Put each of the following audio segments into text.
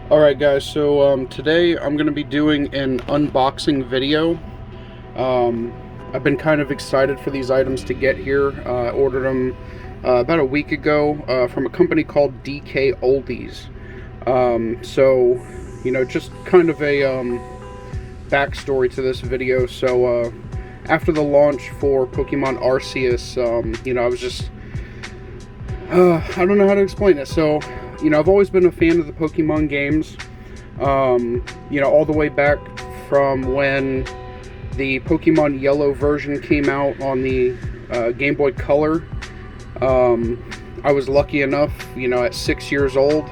Alright guys, so today I'm going to be doing an unboxing video. I've been kind of excited for these items to get here. I ordered them about a week ago from a company called DKOldies. Just kind of a backstory to this video. So after the launch for Pokemon Arceus, I was just I don't know how to explain it. So I've always been a fan of the Pokemon games, all the way back from when the Pokemon Yellow version came out on the Game Boy Color. I was lucky enough, at 6 years old,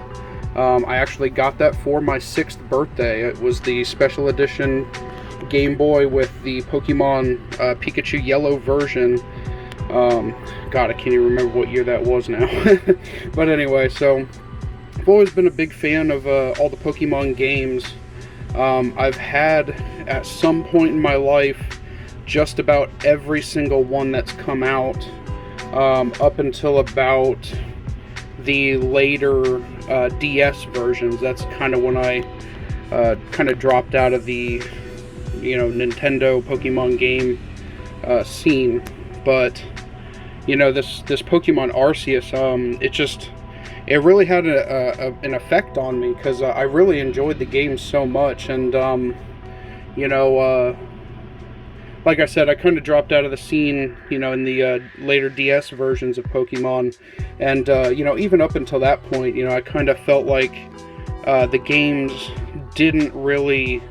I actually got that for my 6th birthday. It was the special edition Game Boy with the Pokemon Pikachu Yellow version. God, I can't even remember what year that was now. But anyway, so I've always been a big fan of all the Pokemon games. I've had, at some point in my life, just about every single one that's come out, up until about the later DS versions. That's kind of when I kind of dropped out of the Nintendo Pokemon game scene. But this Pokemon Arceus, it really had an effect on me, because I really enjoyed the game so much. And like I said, I kind of dropped out of the scene in the later DS versions of Pokemon. And even up until that point, I kind of felt like the games didn't really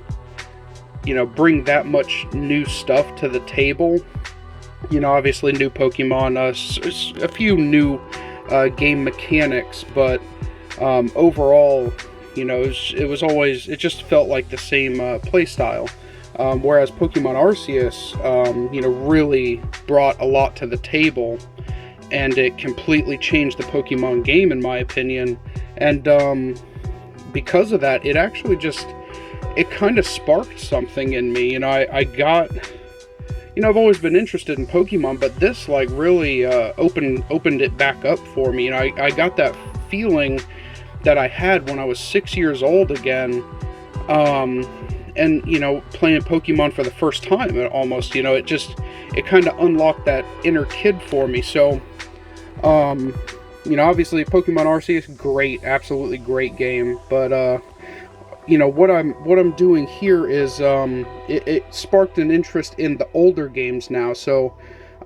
bring that much new stuff to the table. Obviously new Pokemon, a few new game mechanics, but overall, it just felt like the same play style. Whereas Pokemon Arceus, really brought a lot to the table, and it completely changed the Pokemon game, in my opinion. And because of that, it actually it kind of sparked something in me. I've always been interested in Pokemon, but this really opened it back up for me. I got that feeling that I had when I was 6 years old again, and playing Pokemon for the first time. Almost, it kind of unlocked that inner kid for me. So, obviously Pokemon Arceus, great, absolutely great game, but what I'm doing here is it sparked an interest in the older games now. So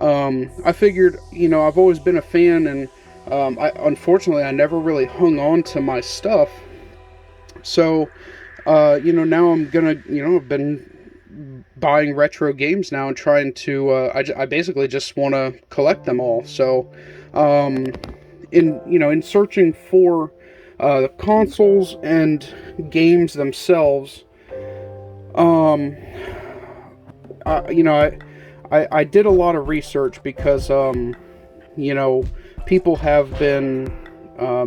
I figured, I've always been a fan, and unfortunately I never really hung on to my stuff. So now I'm gonna, I've been buying retro games now and trying to I basically just want to collect them all. So in searching for the consoles and games themselves, I did a lot of research, because people have been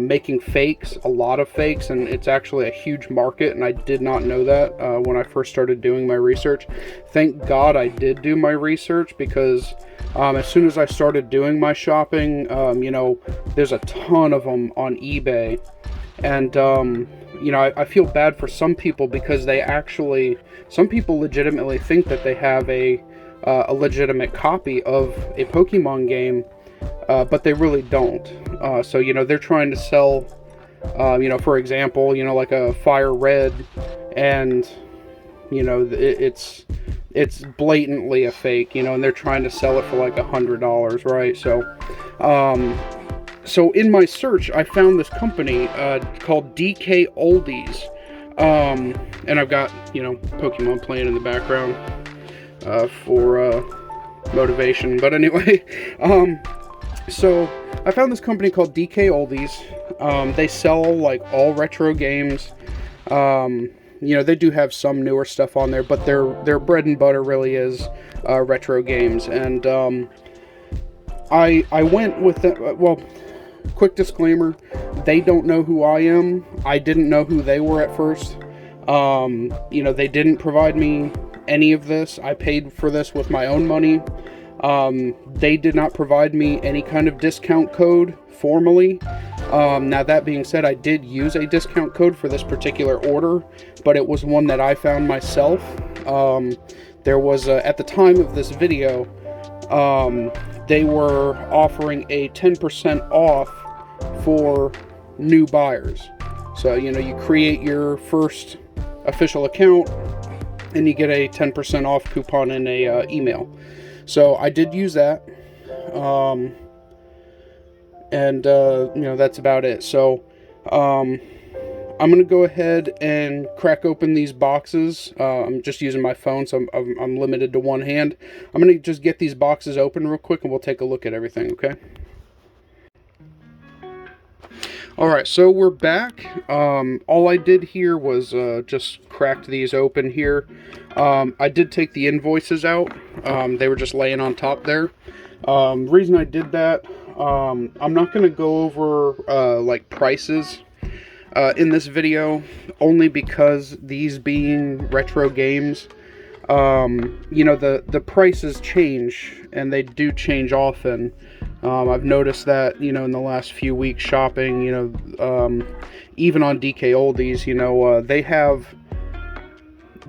making fakes, a lot of fakes, and it's actually a huge market, and I did not know that when I first started doing my research. Thank God I did do my research, because as soon as I started doing my shopping, there's a ton of them on eBay. And I feel bad for some people, because some people legitimately think that they have a legitimate copy of a Pokemon game, but they really don't. So they're trying to sell, for example, like a Fire Red, and it's blatantly a fake, and they're trying to sell it for like $100, right? So in my search, I found this company called DKOldies, and I've got Pokemon playing in the background for motivation. But anyway, so I found this company called DKOldies. They sell like all retro games. They do have some newer stuff on there, but their bread and butter really is retro games. And I went with it. Well, quick disclaimer, they don't know who I am. I didn't know who they were at first. They didn't provide me any of this. I paid for this with my own money. They did not provide me any kind of discount code formally. Now that being said, I did use a discount code for this particular order, but it was one that I found myself. There was, at the time of this video, they were offering a 10% off for new buyers. So, you know, you create your first official account and you get a 10% off coupon in a email. So I did use that. You know, that's about it. So, I'm going to go ahead and crack open these boxes. I'm just using my phone, so I'm limited to one hand. I'm going to just get these boxes open real quick, and we'll take a look at everything, okay? Alright, so we're back. All I did here was just cracked these open here. I did take the invoices out. They were just laying on top there. Reason I did that, I'm not going to go over like prices in this video, only because these being retro games, you know, the prices change, and they do change often. I've noticed that, you know, in the last few weeks shopping, you know, even on DKOldies, you know, they have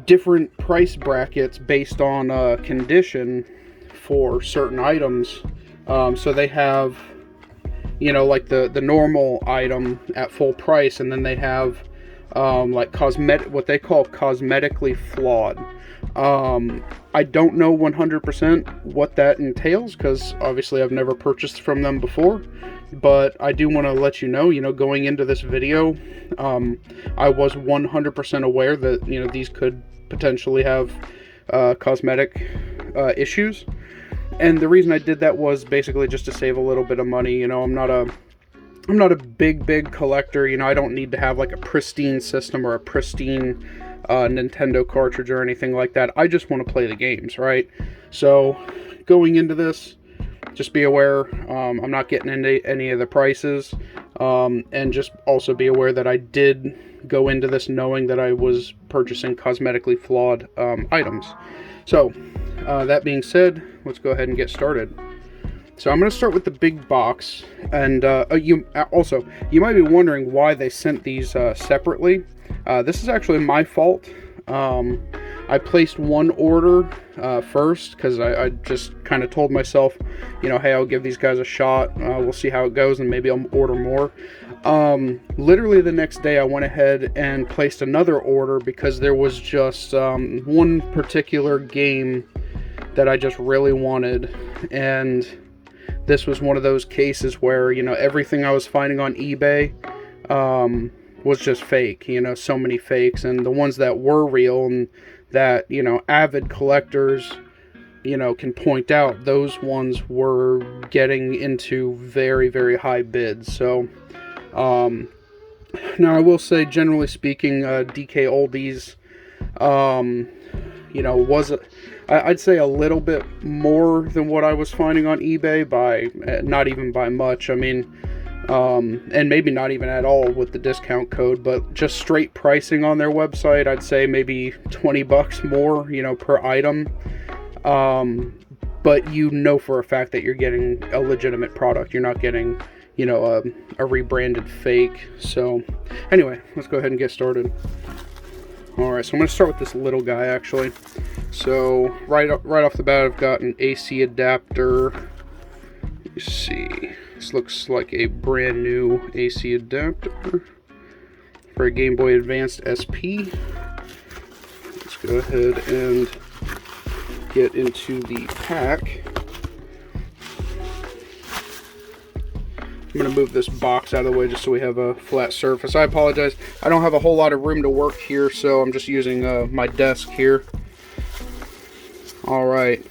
different price brackets based on condition for certain items. So they have, you know, like the normal item at full price, and then they have like what they call cosmetically flawed. I don't know 100% what that entails, because obviously I've never purchased from them before, but I do want to let you know, going into this video, I was 100% aware that, you know, these could potentially have cosmetic issues. And the reason I did that was basically just to save a little bit of money. You know, I'm not a big collector. You know, I don't need to have like a pristine system or a pristine Nintendo cartridge or anything like that. I just want to play the games, right? So going into this, just be aware, I'm not getting into any of the prices, and just also be aware that I did go into this knowing that I was purchasing cosmetically flawed items. So that being said, let's go ahead and get started. So I'm going to start with the big box, and you might be wondering why they sent these separately. This is actually my fault. I placed one order first, because I just kind of told myself, you know, hey, I'll give these guys a shot. We'll see how it goes, and maybe I'll order more. Literally the next day I went ahead and placed another order, because there was just one particular game that I just really wanted, and this was one of those cases where, you know, everything I was finding on eBay was just fake, you know, so many fakes, and the ones that were real and that, you know, avid collectors, you know, can point out, those ones were getting into very high bids. So now I will say, generally speaking, DKOldies, you know, was I'd say a little bit more than what I was finding on eBay, by not even by much. I mean, and maybe not even at all with the discount code, but just straight pricing on their website, I'd say maybe 20 bucks more, you know, per item. But you know for a fact that you're getting a legitimate product. You're not getting, you know, a rebranded fake. So anyway, let's go ahead and get started. Alright, so I'm going to start with this little guy, actually. So right off the bat, I've got an AC adapter. Let me see. This looks like a brand new AC adapter for a Gameboy Advanced SP. Let's go ahead and get into the pack. I'm going to move this box out of the way just so we have a flat surface. I apologize. I don't have a whole lot of room to work here, so I'm just using my desk here. Alright.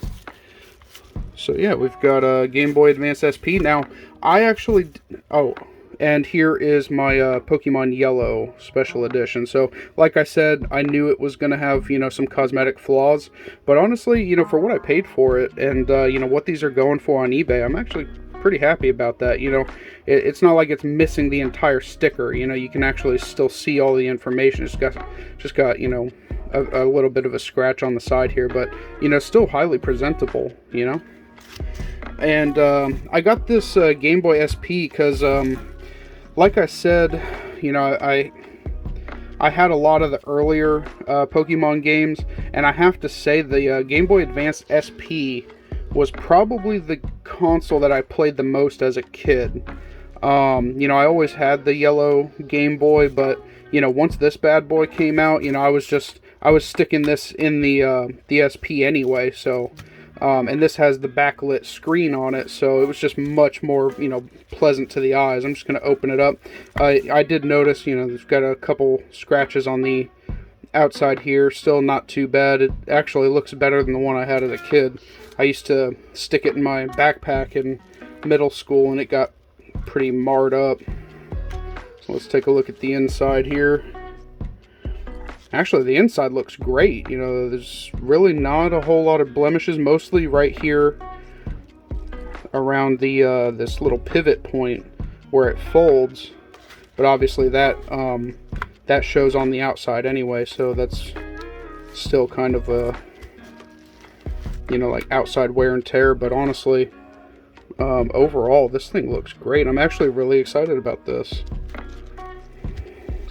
So yeah, we've got a Gameboy Advance SP. Now, I actually... Oh, and here is my Pokemon Yellow Special Edition. So, like I said, I knew it was going to have, you know, some cosmetic flaws. But honestly, you know, for what I paid for it, and, you know, what these are going for on eBay, I'm actually pretty happy about that. You know, it's not like it's missing the entire sticker. You know, you can actually still see all the information. It's just got, you know, a little bit of a scratch on the side here, but, you know, still highly presentable, you know. And I got this Gameboy SP because like I said, you know, I had a lot of the earlier Pokemon games, and I have to say the Game Boy Advance SP was probably the console that I played the most as a kid. You know, I always had the yellow Game Boy, but, you know, once this bad boy came out, you know, I was sticking this in the SP anyway, so, and this has the backlit screen on it, so it was just much more, you know, pleasant to the eyes. I'm just going to open it up. I did notice, you know, there's got a couple scratches on the outside here, still not too bad. It actually looks better than the one I had as a kid. I used to stick it in my backpack in middle school, and it got pretty marred up. So let's take a look at the inside here. Actually, the inside looks great. You know, there's really not a whole lot of blemishes, mostly right here around the this little pivot point where it folds. But obviously that that shows on the outside anyway, so that's still kind of a, you know, like outside wear and tear. But honestly, overall, this thing looks great. I'm actually really excited about this.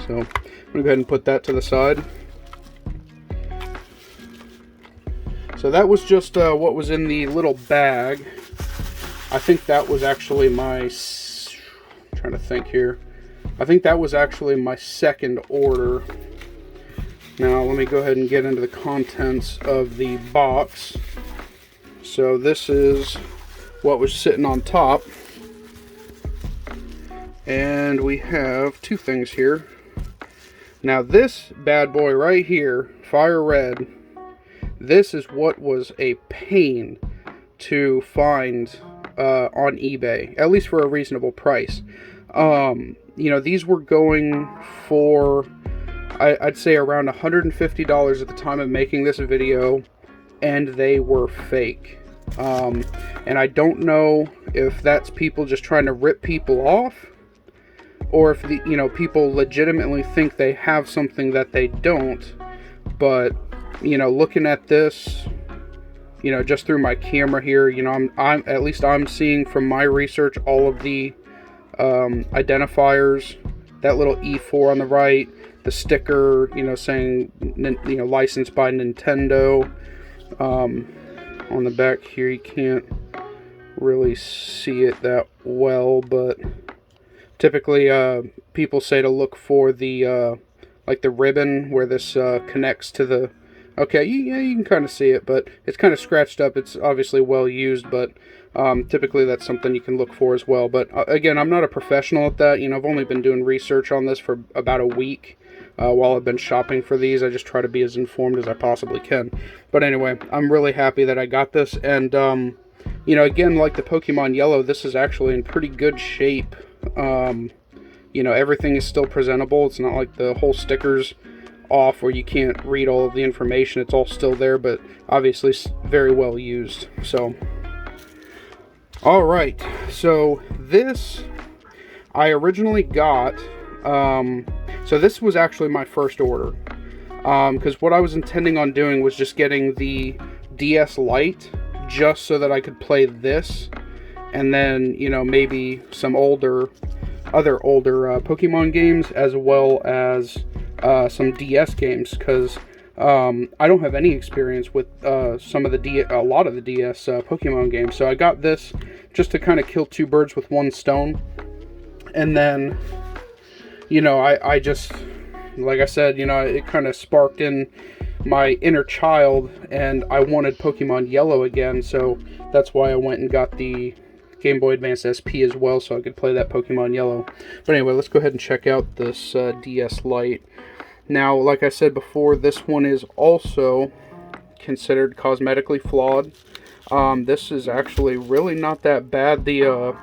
So I'm gonna go ahead and put that to the side. So that was just what was in the little bag. I think that was actually my, I'm trying to think here. I think that was actually my second order. Now let me go ahead and get into the contents of the box. So this is what was sitting on top. And we have two things here. Now this bad boy right here, Fire Red, this is what was a pain to find on eBay, at least for a reasonable price. You know, these were going for, I'd say around $150 at the time of making this video, and they were fake. And I don't know if that's people just trying to rip people off, or if the, you know, people legitimately think they have something that they don't. But, you know, looking at this, you know, just through my camera here, you know, I'm at least I'm seeing from my research all of the identifiers, that little E4 on the right, the sticker, you know, saying, you know, licensed by Nintendo. On the back here, you can't really see it that well, but typically people say to look for the like the ribbon where this connects to the, okay, yeah, you can kind of see it, but it's kind of scratched up. It's obviously well used, but typically that's something you can look for as well. But again, I'm not a professional at that. You know, I've only been doing research on this for about a week. While I've been shopping for these, I just try to be as informed as I possibly can. But anyway, I'm really happy that I got this. And, you know, again, like the Pokemon Yellow, this is actually in pretty good shape. You know, everything is still presentable. It's not like the whole sticker's off where you can't read all of the information. It's all still there, but obviously very well used. So, all right. So this I originally got... so this was actually my first order, because what I was intending on doing was just getting the DS Lite just so that I could play this, and then, you know, maybe some other older Pokemon games, as well as some DS games, because I don't have any experience with a lot of the DS Pokemon games. So I got this just to kind of kill two birds with one stone. And then, you know, I just, like I said, you know, it kind of sparked in my inner child, and I wanted Pokemon Yellow again, so that's why I went and got the Game Boy Advance SP as well, so I could play that Pokemon Yellow. But anyway, let's go ahead and check out this DS Lite. Now, like I said before, this one is also considered cosmetically flawed. This is actually really not that bad. The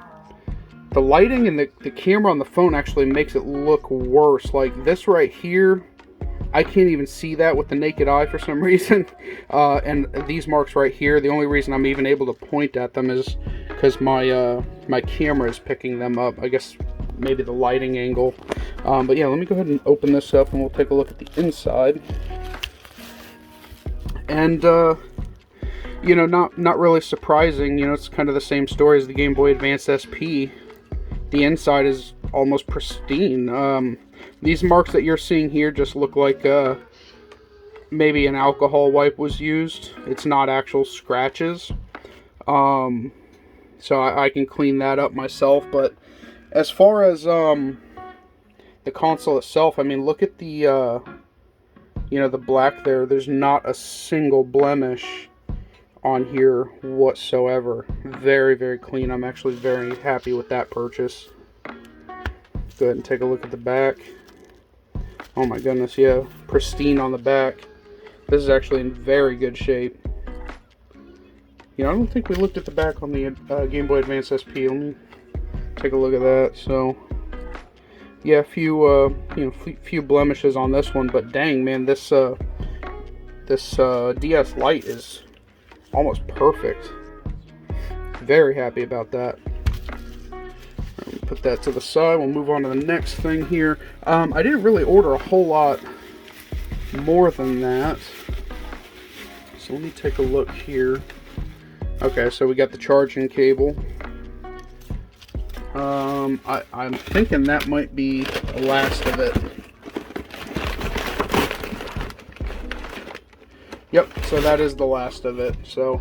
lighting and the camera on the phone actually makes it look worse. Like this right here, I can't even see that with the naked eye for some reason. And these marks right here, the only reason I'm even able to point at them is because my camera is picking them up. I guess maybe the lighting angle. But yeah, let me go ahead and open this up and we'll take a look at the inside. And you know, not really surprising. You know, it's kind of the same story as the Game Boy Advance SP. The inside is almost pristine. These marks that you're seeing here just look like maybe an alcohol wipe was used. It's not actual scratches. So I can clean that up myself. But as far as the console itself, I mean, look at the you know, the black there. There's not a single blemish on here whatsoever. Very, very clean. I'm actually very happy with that purchase. Go ahead and take a look at the back. Oh my goodness, yeah, pristine on the back. This is actually in very good shape. You know, I don't think we looked at the back on the Game Boy Advance SP. Let me take a look at that. So, yeah, a few you know, few blemishes on this one, but dang, man, this DS Lite is almost perfect. Very happy about that. Put that to the side. We'll move on to the next thing here. I didn't really order a whole lot more than that. So let me take a look here. Okay, so we got the charging cable. I'm thinking that might be the last of it. Yep, so that is the last of it. So,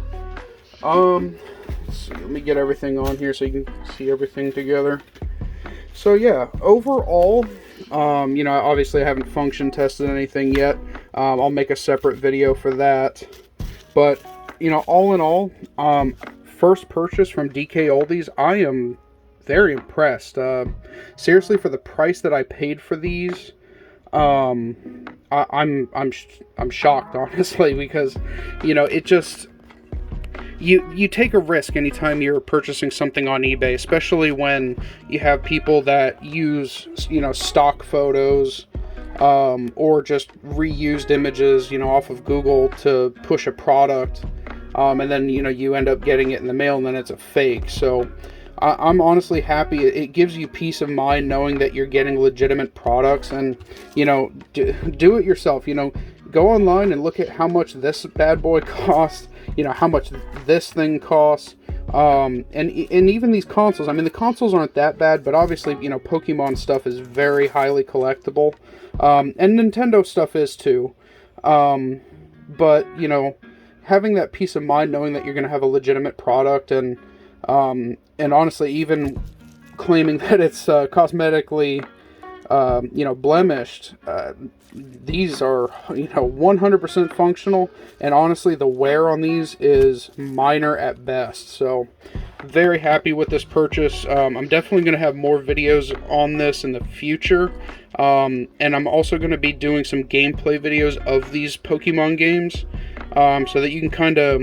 let's see, let me get everything on here so you can see everything together. So yeah, overall, you know, obviously I haven't function tested anything yet. I'll make a separate video for that. But, you know, all in all, first purchase from DKOldies, I am very impressed. Seriously, for the price that I paid for these, I'm shocked, honestly, because, you know, it just, you take a risk anytime you're purchasing something on eBay, especially when you have people that use, you know, stock photos, or just reused images, you know, off of Google to push a product, and then, you know, you end up getting it in the mail and then it's a fake. So I'm honestly happy. It gives you peace of mind knowing that you're getting legitimate products, and, you know, do it yourself. You know, go online and look at how much this bad boy costs, you know, how much this thing costs, and even these consoles. I mean, the consoles aren't that bad, but obviously, you know, Pokemon stuff is very highly collectible, and Nintendo stuff is too, but, you know, having that peace of mind knowing that you're going to have a legitimate product, and honestly, even claiming that it's cosmetically, you know, blemished, these are, you know, 100% functional, and honestly, the wear on these is minor at best. So, very happy with this purchase. I'm definitely going to have more videos on this in the future, and I'm also going to be doing some gameplay videos of these Pokemon games, so that you can kind of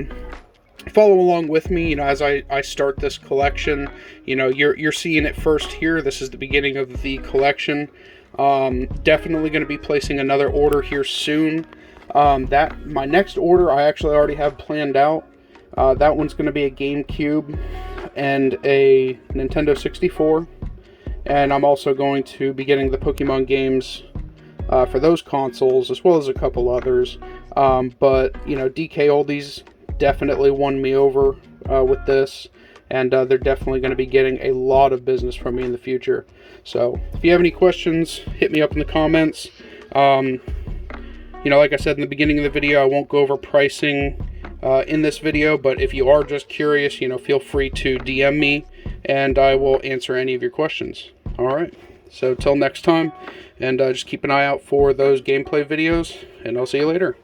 follow along with me, you know, as I start this collection. You know, you're seeing it first here. This is the beginning of the collection. Definitely going to be placing another order here soon. That my next order I actually already have planned out. That one's going to be a GameCube and a Nintendo 64, and I'm also going to be getting the Pokemon games for those consoles, as well as a couple others. But, you know, DKOldies definitely won me over with this, and they're definitely going to be getting a lot of business from me in the future. So if you have any questions, hit me up in the comments. You know, like I said in the beginning of the video, I won't go over pricing in this video, but if you are just curious, you know, feel free to DM me and I will answer any of your questions. Alright, so till next time, and just keep an eye out for those gameplay videos, and I'll see you later.